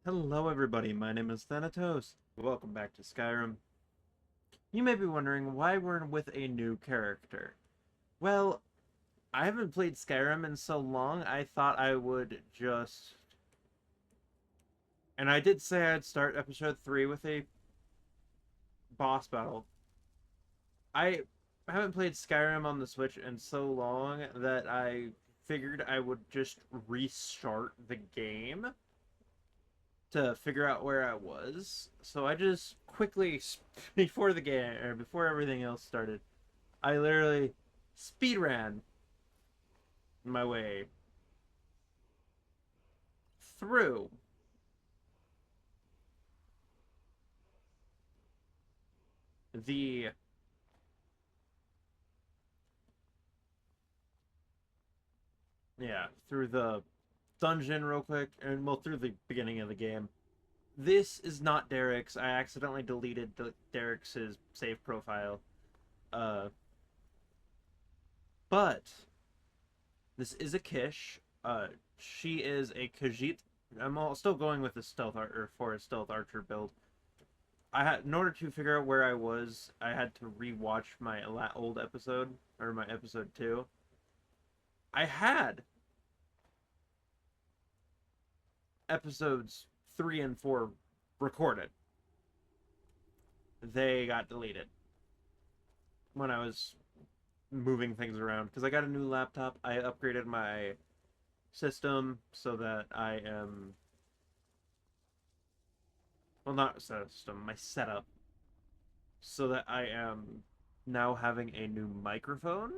Hello everybody, my name is Thanatos. Welcome back to Skyrim. You may be wondering why we're with a new character. Well, I haven't played Skyrim in so long, I thought I would just... And I did say I'd start episode 3 with a boss battle. I haven't played Skyrim on the Switch in so long that I figured I would just restart the game to figure out where I was. So I just quickly, before the game, or before everything else started, I literally speed ran my way through the, through the dungeon real quick, and well, through the beginning of the game. This is not Derek's. I accidentally deleted Derek's save profile. Uh, but this is a Kish. She is a Khajiit. Still going with the stealth or for a stealth archer build. I had in order to figure out where I was, I had to rewatch my old episode or my episode 2. I had episodes 3 and 4 recorded. They got deleted when I was moving things around because I got a new laptop. I upgraded my system so that I am well, not system, my setup, so that I am now having a new microphone.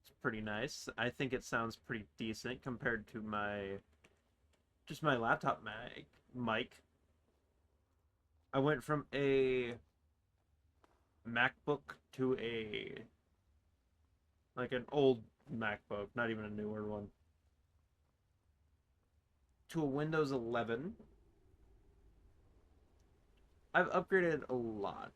It's pretty nice. I think it sounds pretty decent compared to my laptop mic. I went from a MacBook to a like an old MacBook, not even a newer one, to a Windows 11. I've upgraded a lot.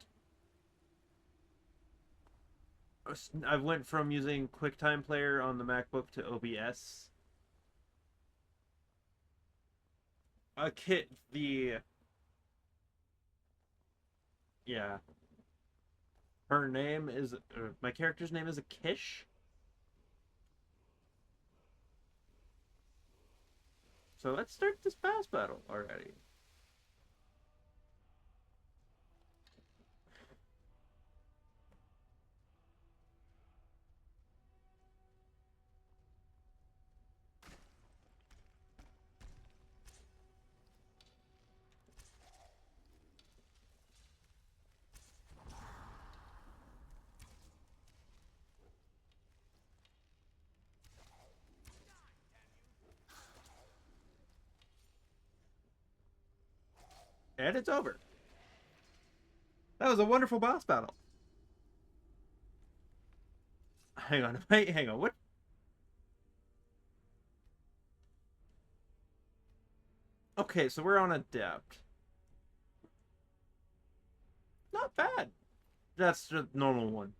I went from using QuickTime Player on the MacBook to OBS. A kit the Yeah, her name is my character's name is a Kish. So let's start this boss battle already. And it's over. That was a wonderful boss battle. Hang on, wait, hang on. What? Okay, so we're on Adept. Not bad. That's the normal one.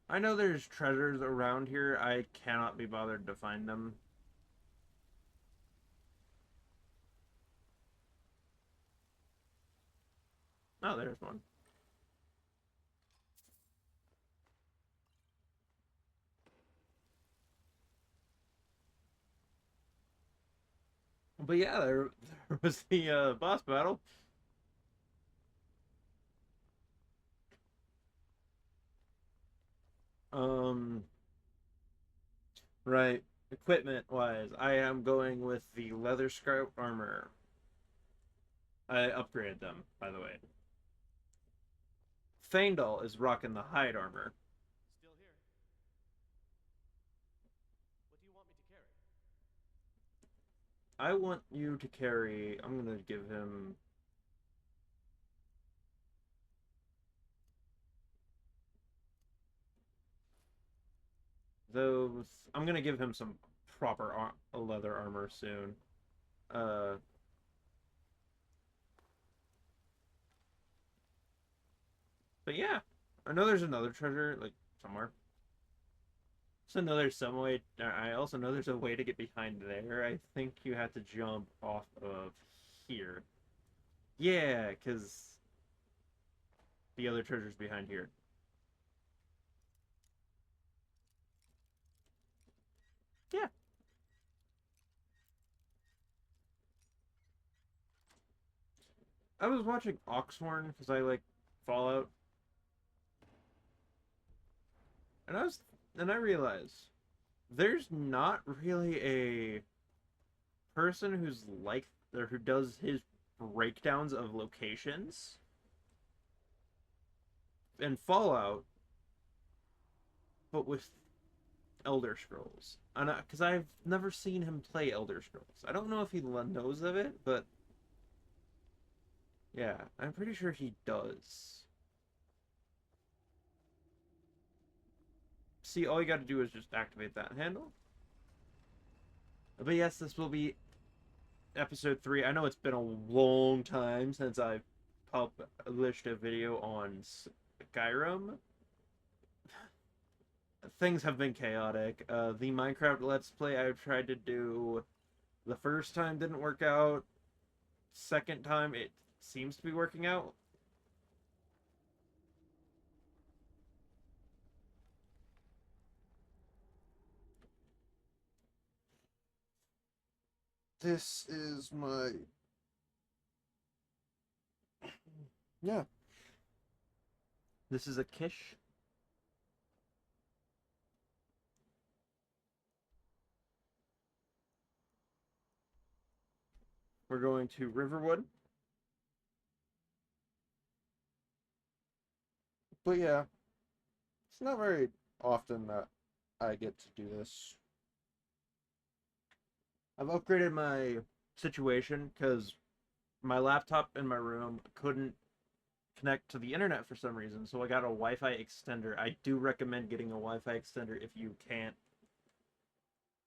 I know there's treasures around here. I cannot be bothered to find them. Oh, there's one. But yeah, there was the boss battle. Um, right. Equipment wise, I am going with the leather scout armor. I upgraded them, by the way. Faendal is rocking the hide armor. Still here. What do you want me to carry? I want you to carry. I'm gonna give him those. I'm gonna give him some proper leather armor soon. Uh, but yeah, I know there's another treasure like somewhere. So know there's some way. I also know there's a way to get behind there. I think you have to jump off of here. Yeah, because the other treasure's behind here. Yeah, I was watching Oxhorn because I like Fallout, and I realized there's not really a person who's like or who does his breakdowns of locations in Fallout, but with Elder Scrolls. And because I've never seen him play Elder Scrolls, I don't know if he knows of it, but yeah, I'm pretty sure he does. See, all you got to do is just activate that handle. But yes, this will be episode 3. I know it's been a long time since I've published a video on Skyrim. Things have been chaotic. The Minecraft Let's Play I've tried to do the first time didn't work out. Second time it seems to be working out. This is my yeah. This is a quiche. We're going to Riverwood. But yeah, it's not very often that I get to do this. I've upgraded my situation because my laptop in my room couldn't connect to the internet for some reason, so I got a Wi-Fi extender. I do recommend getting a Wi-Fi extender if you can't,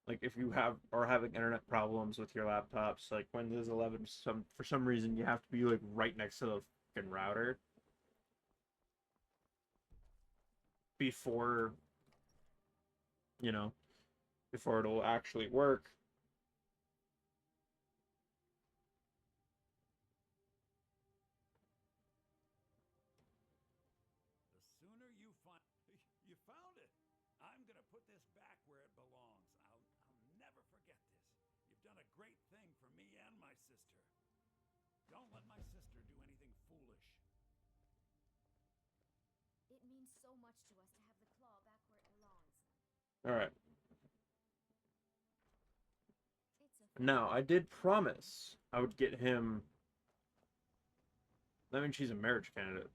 like, if you have are having internet problems with your laptops, like Windows 11. For some reason you have to be like right next to the fucking router before you know before it'll actually work. The sooner you find you found it. I'm gonna put this back where it belongs. I'll never forget this. You've done a great thing for me and my sister. Don't let my sister do anything foolish. It means so much to us to have the claw back where it belongs. All right. It's a Now, I did promise I would get him. That means she's a marriage candidate.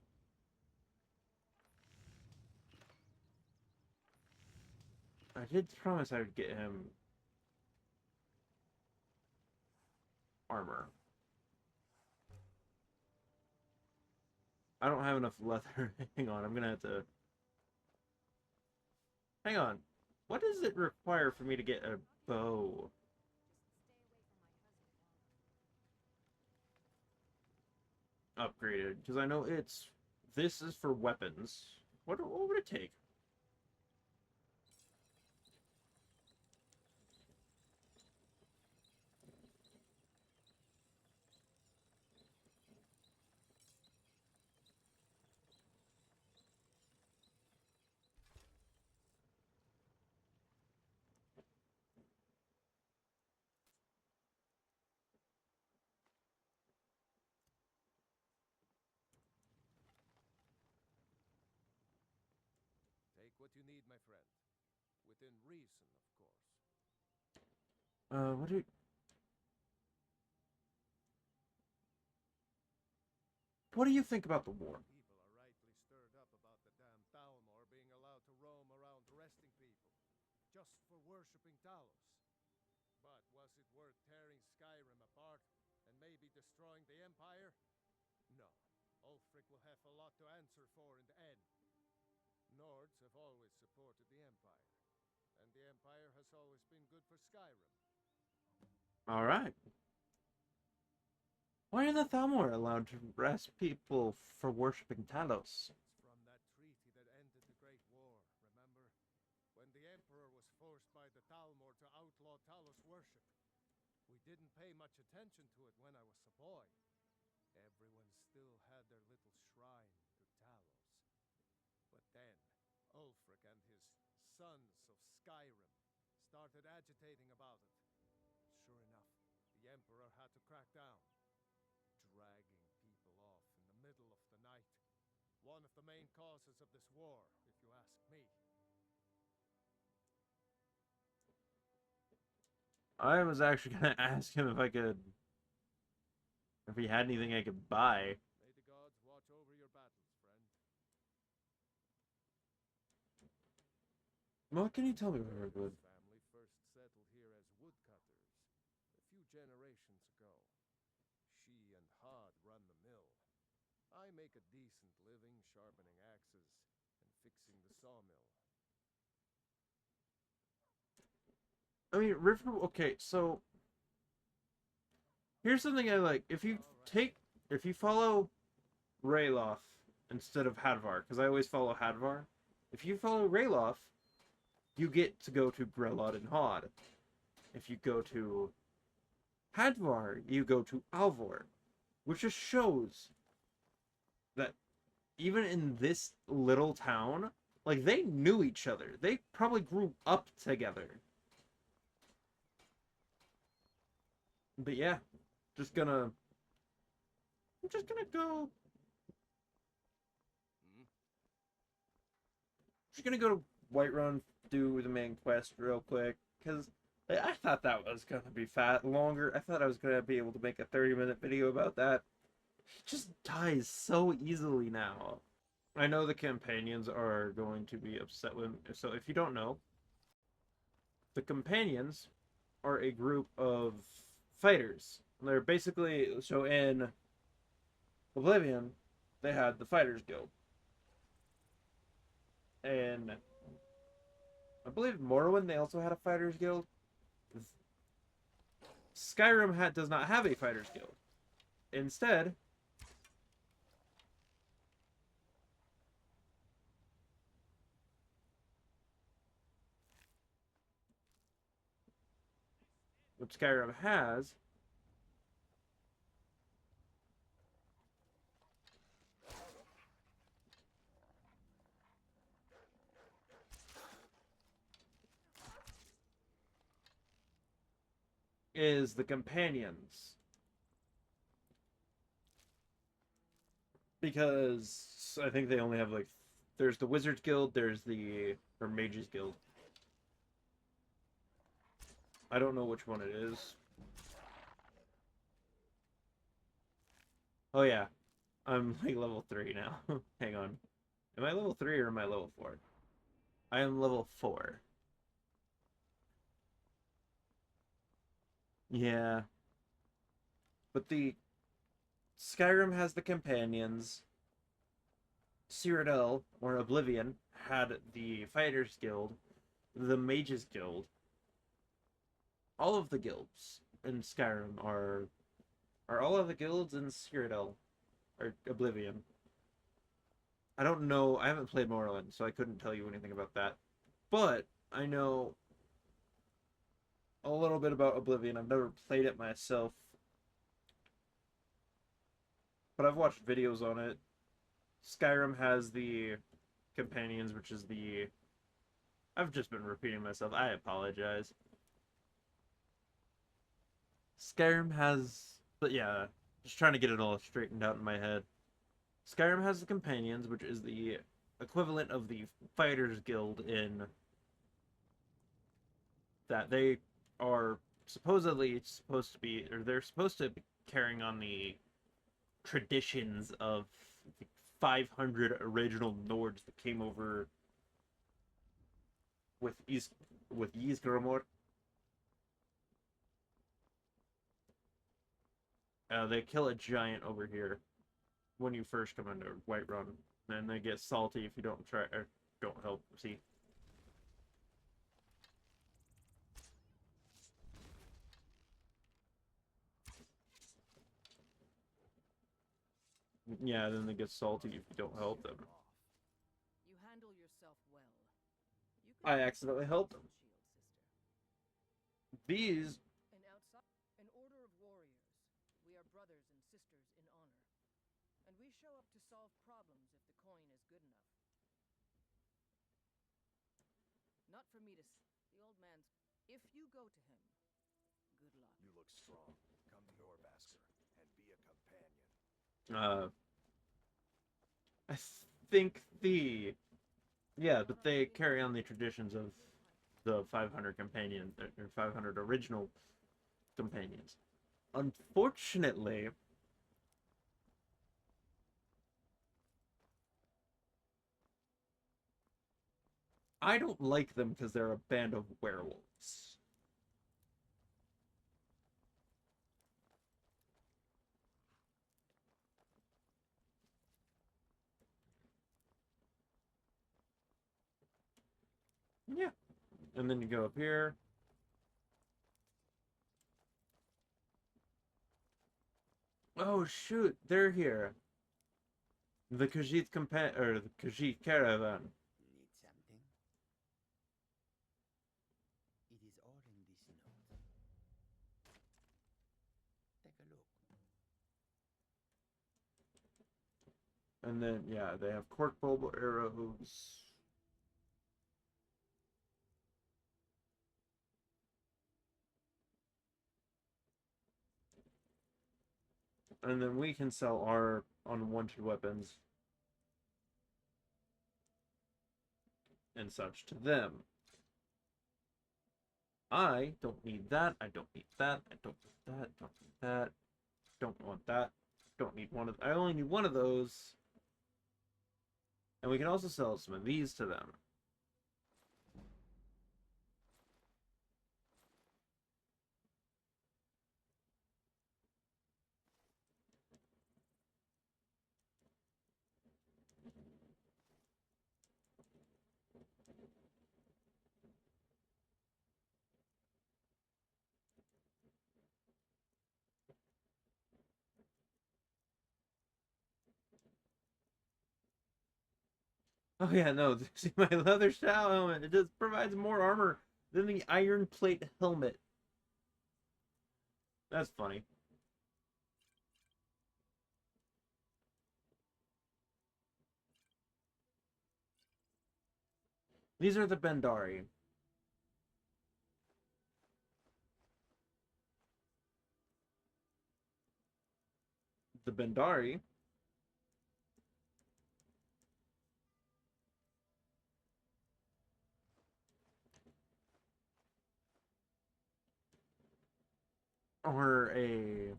I did promise I would get him armor. I don't have enough leather. Hang on, I'm gonna have to. Hang on. What does it require for me to get a bow upgraded? Because I know it's. This is for weapons. What would it take? Take what you need, my friend. Within reason, of course. What do? What do you think about the war? People are rightly stirred up about the damn Thalmor being allowed to roam around arresting people, just for worshipping Talos. But was it worth tearing Skyrim apart and maybe destroying the Empire? No. Ulfric will have a lot to answer for in the end. Nords have always supported the Empire, and the Empire has always been good for Skyrim. All right. Why are the Thalmor allowed to arrest people for worshipping Talos? It's from that treaty that ended the Great War, when the Emperor was forced by the Talmor to outlaw Talos worship. We didn't pay much attention to it when I was a boy. Everyone still had their little shrine to Talos. But then, Ulfric and his Sons of Skyrim started agitating about it. Sure enough, the Emperor had to crack down, dragging people off in the middle of the night. One of the main causes of this war, if you ask me. I was actually gonna ask him if he had anything I could buy. May the gods watch over your battles, friend. What can you tell me about Redwood? This family first settled here as woodcutters a few generations ago. She and Hod run the mill. I make a decent living sharpening axes and fixing the sawmill. I mean, River. Okay, so here's something I like. If you follow Rayloff instead of Hadvar, because I always follow Hadvar. If you follow Rayloff, you get to go to Grelod and Hod. If you go to Hadvar, you go to Alvor, which just shows that even in this little town, like, they knew each other. They probably grew up together. But yeah, I'm just gonna go. Just gonna go to Whiterun, do the main quest real quick, because I thought that was gonna be longer. I thought I was gonna be able to make a 30-minute video about that. He just dies so easily now. I know the companions are going to be upset with me. So if you don't know, the companions are a group of fighters. They're basically, so in Oblivion, they had the Fighters Guild. And I believe Morrowind, they also had a Fighters Guild. Skyrim does not have a Fighters Guild. Instead, what Skyrim has is the companions. Because I think they only have, like, there's the Wizards Guild, or Mages Guild. I don't know which one it is. Oh yeah, I'm like level 3 now. Hang on. Am I level 3 or am I level 4? I am level 4. Yeah. But the Skyrim has the companions. Cyrodiil, or Oblivion, had the Fighters Guild, the Mages Guild. All of the guilds in Skyrim are all of the guilds in Cyrodiil, or Oblivion. I don't know. I haven't played Morrowind, so I couldn't tell you anything about that. But I know a little bit about Oblivion. I've never played it myself, but I've watched videos on it. Skyrim has the companions, which is the... I've just been repeating myself. I apologize. Skyrim has... But yeah, just trying to get it all straightened out in my head. Skyrim has the companions, which is the equivalent of the Fighters Guild in that they are supposedly supposed to be, or they're supposed to be carrying on the traditions of the 500 original Nords that came over with Ysgramor. They kill a giant over here when you first come into Whiterun, and they get salty if you don't try or don't help. See. Yeah, then they get salty if you don't help them. You handle yourself well. I accidentally helped him. Shield, sister. These, And outside, an order of warriors. We are brothers and sisters in honor. And we show up to solve problems if the coin is good enough. Not for me to the old man's... If you go to him, good luck. You look strong. Come to Norbasker and be a companion. I think yeah, but they carry on the traditions of the 500 companion, or 500 original companions. Unfortunately, I don't like them because they're a band of werewolves. Yeah. And then you go up here. Oh shoot, they're here. The Khajiit or the Khajiit caravan. Need something? It is all in this note. Take a look. And then yeah, they have cork bulb arrows. And then we can sell our unwanted weapons and such to them. I don't need that. I don't need that. I don't need that. Don't need that. Don't want that. Don't need one of. I only need one of those. And we can also sell some of these to them. Oh yeah, no, see my leather shell helmet. It just provides more armor than the iron plate helmet. That's funny. These are the Bendari. The Bendari are a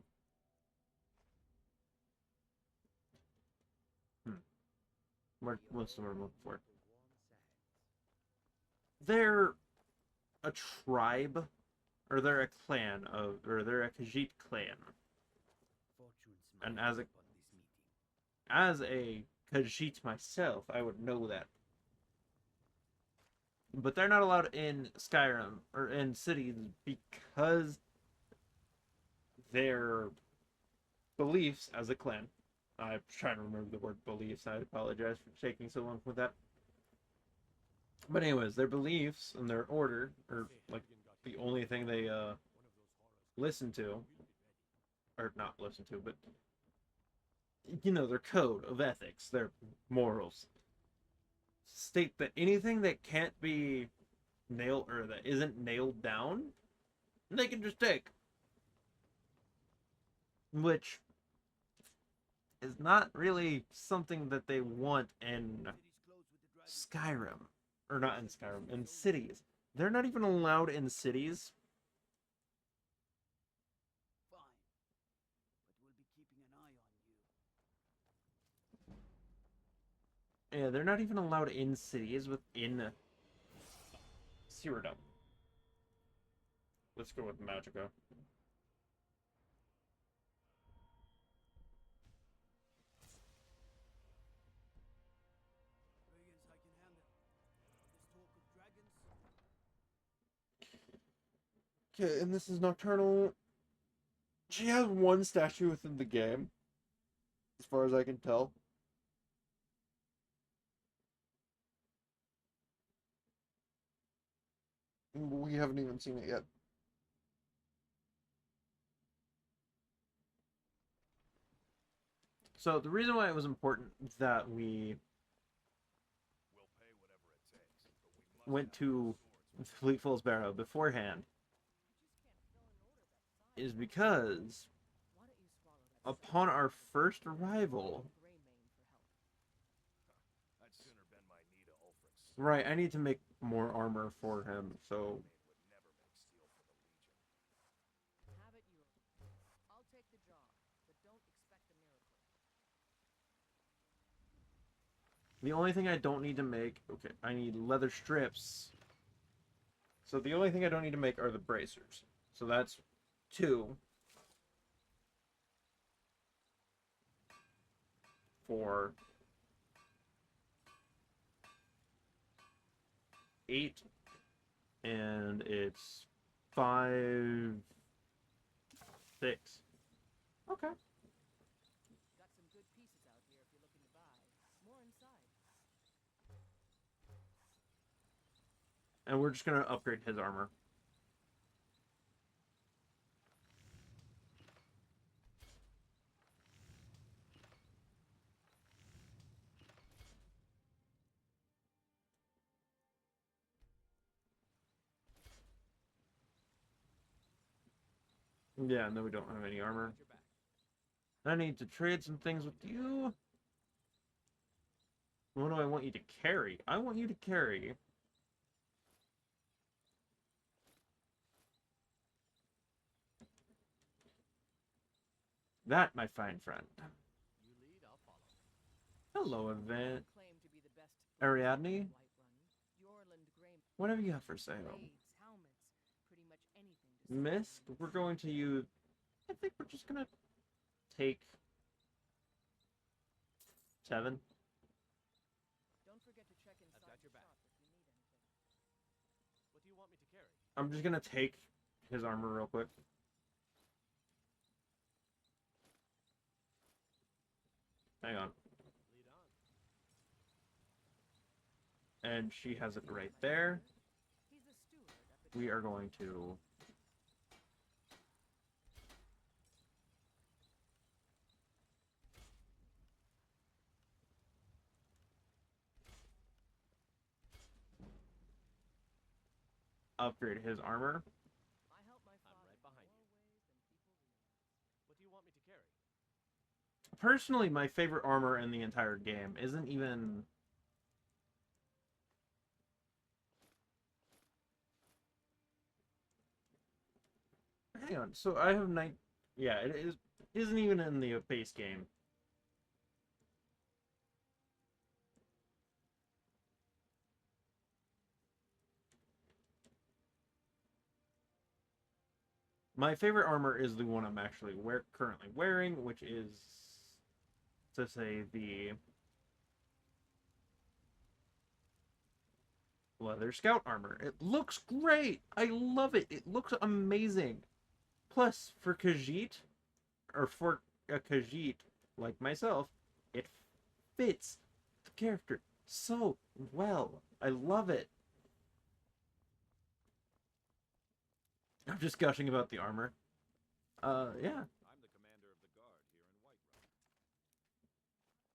what's the word I'm looking for? They're a tribe, or they're a clan of, or they're a Khajiit clan. And as a Khajiit myself, I would know that. But they're not allowed in Skyrim or in cities because their beliefs as a clan. I'm trying to remember the word beliefs. I apologize for taking so long with that. But anyways, their beliefs and their order are like the only thing they listen to, or not listen to, but you know, their code of ethics, their morals state that anything that can't be nailed or that isn't nailed down, they can just take. Which is not really something that they want in Skyrim. Or not in Skyrim, in cities. They're not even allowed in cities. Fine. But we'll be keeping an eye on you. Yeah, they're not even allowed in cities within Cyrodiil. Let's go with Magica. Brigands I can handle. This talk of dragons. Okay, and this is Nocturnal. She has one statue within the game, as far as I can tell. We haven't even seen it yet. So the reason why it was important that we We'll pay whatever it takes, but we must went have to swords. Fleetful's Barrow beforehand is because Why don't you swallow that upon our first arrival, Greymane for help? I'd sooner bend my knee to Ulfric's sword. right, I need to make more armor for him, so Greymane would never make steel for the Legion. Have it your way. I'll take the job, but don't expect a miracle. the only thing I don't need to make, okay, I need leather strips. So the only thing I don't need to make are the bracers. So that's 2. 4. 8. And it's 5. 6. Okay. Got some good pieces out here if you're looking to buy. More inside. And we're just gonna upgrade his armor. Yeah, and then we don't have any armor. I need to trade some things with you. What do I want you to carry? I want you to carry that, my fine friend. You lead, I'll follow. Hello, event. Claim to be the best Ariadne? Whiterun. Yorland Greymane. What have you got for sale? Blades, helmets, pretty much anything to sell Mist, them. we're going to use... I think we're just gonna take 7. Don't forget to check inside got the your back. shop if you need anything. What do you want me to carry? I'm just gonna take his armor real quick. Hang on. Lead on. And she has it right there. He's the steward up at We are going to... upgrade his armor. I help my father right behind in you. more ways than people realize. What do you want me to carry? Personally, my favorite armor in the entire game isn't even... Hang on, so I have 9... Yeah, isn't even in the base game. My favorite armor is the one I'm actually currently wearing, which is, to say, the leather scout armor. It looks great! I love it! It looks amazing! Plus, for Khajiit, or for a Khajiit like myself, it fits the character so well. I love it. I'm just gushing about the armor. Yeah. I'm the commander of the guard here in Whiterun.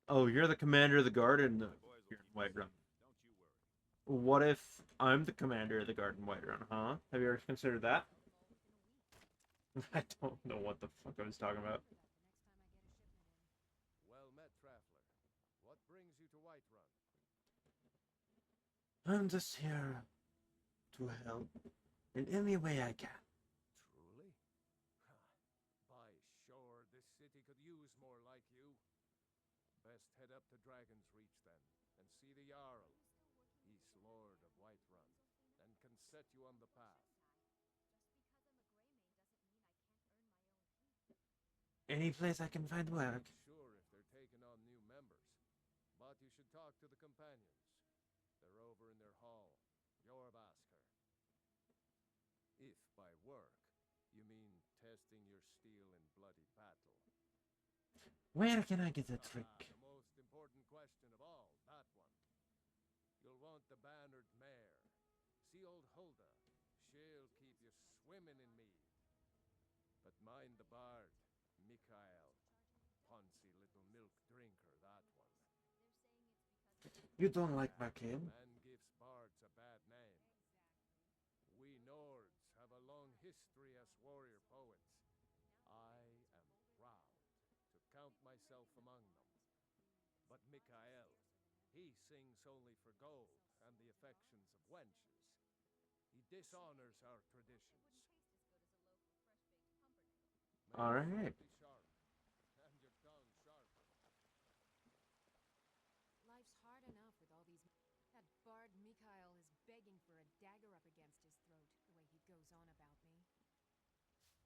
Oh, you're the commander of the guard in My boys will here in keep us Whiterun. safe, don't you worry. What if I'm the commander of the guard in Whiterun, huh? Have you ever considered that? I don't know what the fuck I was talking about. Well met, traveler. What brings you to Whiterun? I'm just here to help in any way I can. Truly? By sure, this city could use more like you. Best head up to Dragon's Reach then, and see the Jarl. He's Lord of Whiterun, and can set you on the path. Any place I can find work. Sure if they're taking on new members, but you should talk to the companions. They're over in their hall. Jorbasker. If by work, you mean testing your steel in bloody battle. Where can I get a trick? The most important question of all, that one. You'll want the bannered mare. See old Hulda. she'll keep you swimming in mead. But mind the bard, Mikhail. Poncy little milk drinker, that one. You don't like my kid? Man gives bards a bad name. We Nords have a long history as warrior poets. I am proud to count myself among them. But Mikhail, he sings only for gold and the affections of wenches. He dishonors our traditions. All right. Be sharp, and your tongue sharper. Life's hard enough with all these... That bard Mikhail is begging for a dagger up against his throat, the way he goes on about me.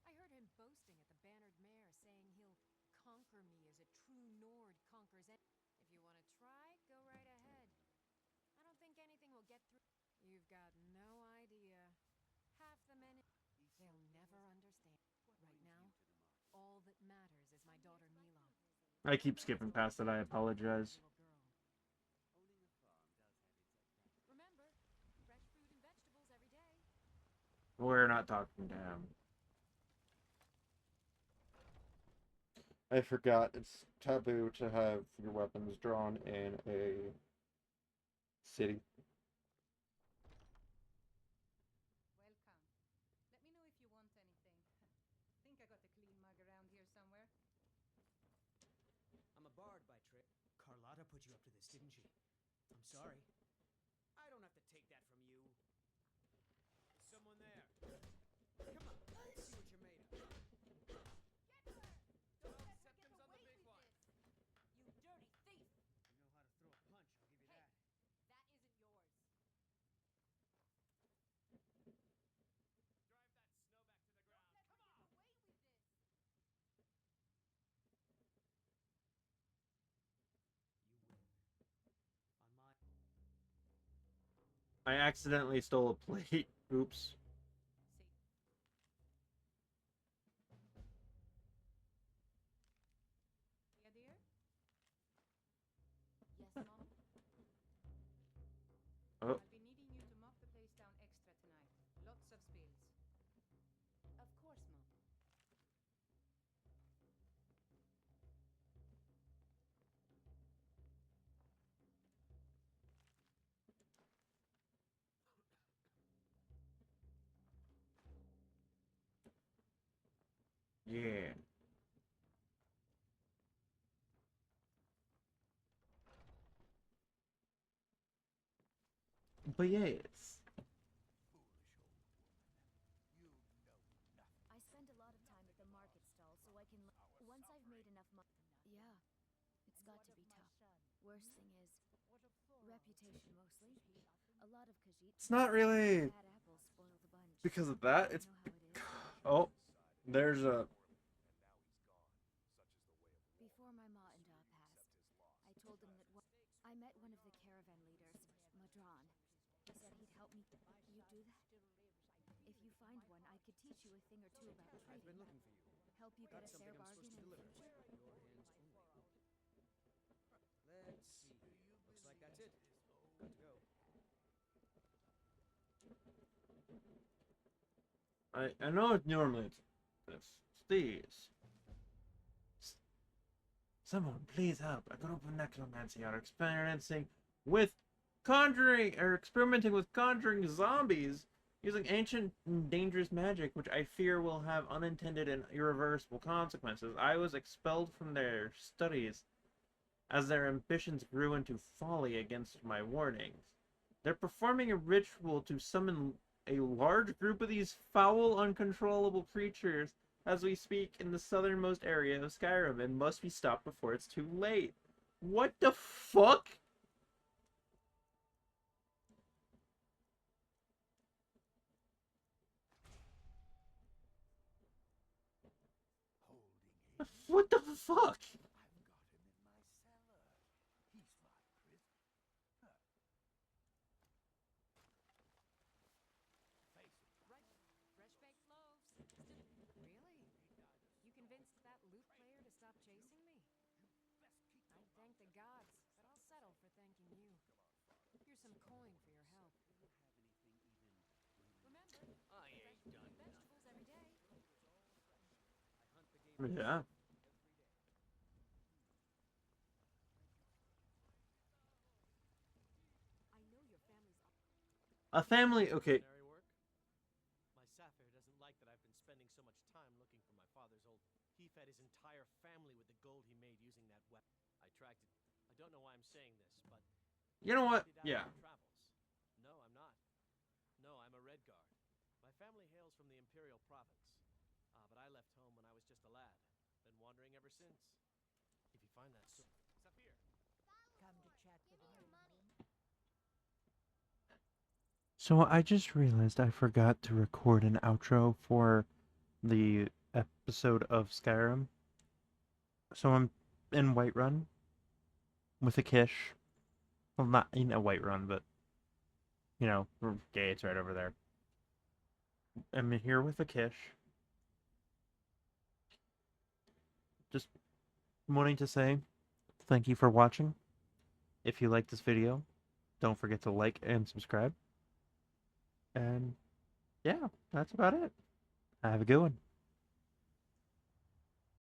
I heard him boasting at the Bannered Mare, saying he'll conquer me as a true Nord conquers any... If you want to try, go right ahead. I don't think anything will get through... You've got no idea. Half the men... They'll never understand. Right now, all that matters is my daughter Mila. I keep skipping past it. I apologize. Remember, fresh fruit and vegetables every day. We're not talking to him. I forgot it's taboo to have your weapons drawn in a city. Welcome. Let me know if you want anything. Think I got a clean mug around here somewhere. I'm a bard by trade. Carlotta put you up to this, didn't she? I'm sorry. I don't have to take that from you. Is someone there? Come on, let's see what you're made of. Septims on the big one. You dirty thief! You know how to throw a punch, I'll give you that. That isn't yours. Drive that snow back to the ground. Come on! Away with this. You win. On my... I accidentally stole a plate. Oops. Yeah, dear? Yes, Mom? Oh. I'll be needing you to mop the place down extra tonight. Lots of spills. Of course, Mom. Yeah. But yes. I spend a lot of time at the market stall so I can... Once I've made enough money... Yeah, it's got to be tough. Worst thing is... reputation mostly. A lot of Khajiit... It's not really bad apples spoil the bunch. because of that. It's... You know how it is. Oh. There's a... Before my ma-and-da passed, I told him that I met one of the caravan leaders, Madron. He said he'd help me. You do that? If you find one, I could teach you a thing or two about I've been trading. looking for you. Help you get Got a fair something I'm bargain supposed to in deliver. the future. Your hands only. Let's see. Looks like that's it. Good to go. I know it normally it's this. It's these. Someone please help. A group of necromancy are experimenting with conjuring zombies using ancient and dangerous magic, which I fear will have unintended and irreversible consequences. I was expelled from their studies as their ambitions grew into folly against my warnings. They're performing a ritual to summon a large group of these foul, uncontrollable creatures as we speak in the southernmost area of Skyrim and must be stopped before it's too late. What the fuck? What the fuck? I've got him in my cellar. He's my prisoner. Face it. Right. Fresh baked loaves. Really? You convinced that lute player to stop chasing me? I'd thank the gods, but I'll settle for thanking you. Here's some coin for your help. Do you have anything even... Remember, I Yeah. I know your family's. A family. Okay. Mercenary work? My Sapphire doesn't like that I've been spending so much time looking for my father's old. He fed his entire family with the gold he made using that weapon. I tracked it. I don't know why I'm saying this, but You know what? it out Yeah. in travels. No, I'm not. No, I'm a Red Guard. My family hails from the Imperial Province. But I left home when I was just a lad. Been wandering ever since. If you find that Saphir. Come to chat with the maiden. So I just realized I forgot to record an outro for the episode of Skyrim. So I'm in Whiterun with a Kish. Well, not in a Whiterun, but gates right over there. I'm here with a Kish. Just wanting to say thank you for watching. If you like this video, don't forget to like and subscribe. And yeah, that's about it. Have a good one.